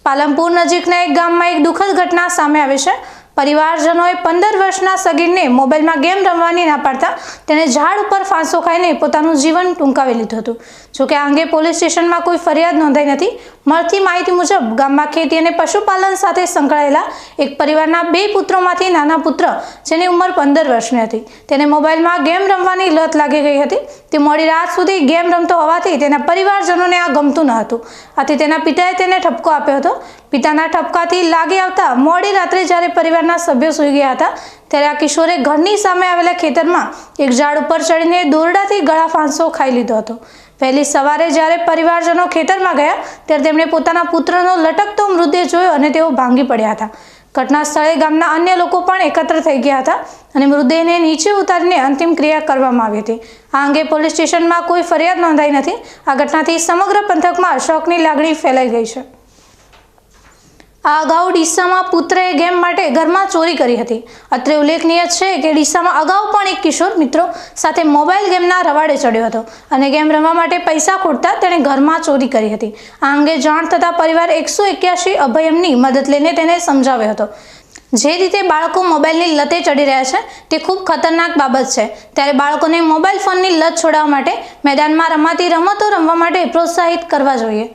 પાલનપુર નજીકના એક ગામમાં એક દુઃખદ ઘટના સામે આવી છે। પરિવારજનોએ 15 વર્ષના સગીરને મોબાઈલમાં ગેમ રમવાની ના પાડતા તેણે ઝાડ ઉપર ફાંસો ખાઈને પોતાનું જીવન ટૂંકાવી લીધું હતું। જોકે આ અંગે પોલીસ સ્ટેશનમાં કોઈ ફરિયાદ નોંધાઈ નથી। મળતી માહિતી મુજબ ગામમાં ખેતી અને પશુપાલન સાથે સંકળાયેલા એક પરિવારના 2 પુત્રોમાંથી નાના પુત્ર જેની ઉંમર 15 વર્ષની હતી તેને મોબાઈલમાં ગેમ રમવાની લત લાગી ગઈ હતી। તે મોડી રાત સુધી ગેમ રમતો હોવાથી તેના પરિવારજનોને આ ગમતું ન હતું, આથી તેના પિતાએ તેને ઠપકો આપ્યો હતો। પિતાના ઠપકાથી લાગી આવતા મોડી રાત્રે જ્યારે પરિવારના સભ્યો સૂઈ ગયા હતા ત્યારે આ કિશોરે ઘરની સામે આવેલા ખેતરમાં એક ઝાડ ઉપર ચડીને દોરડાથી ગળા ફાંસો ખાઈ લીધો હતો। વહેલી સવારે જ્યારે પરિવારજનો ખેતરમાં ગયા ત્યારે તેમણે પોતાના પુત્રનો લટકતો મૃતદેહ જોયો અને તેઓ ભાંગી પડ્યા હતા। ઘટના સ્થળે ગામના અન્ય લોકો પણ એકત્ર થઈ ગયા હતા અને મૃતદેહને નીચે ઉતારીને અંતિમ ક્રિયા કરવામાં આવી હતી। આ અંગે પોલીસ સ્ટેશનમાં કોઈ ફરિયાદ નોંધાઈ નથી। આ ઘટનાથી સમગ્ર પંથકમાં શોકની લાગણી ફેલાઈ ગઈ છે। આ અગાઉ ડીસામાં પુત્રએ ગેમ માટે ઘરમાં ચોરી કરી હતી। અત્રે ઉલ્લેખનીય છે કે ડીસામાં અગાઉ પણ એક કિશોર મિત્રો સાથે મોબાઈલ ગેમના રવાડે ચડ્યો હતો અને ગેમ રમવા માટે પૈસા ખૂટતા તેણે ઘરમાં ચોરી કરી હતી। આ અંગે જાણ થતાં પરિવાર 181 અભયમની મદદ લઈને તેને સમજાવ્યો હતો। જે રીતે બાળકો મોબાઈલની લતે ચડી રહ્યા છે તે ખૂબ ખતરનાક બાબત છે, ત્યારે બાળકોને મોબાઈલ ફોનની લત છોડાવવા માટે મેદાનમાં રમાતી રમતો રમવા માટે પ્રોત્સાહિત કરવા જોઈએ।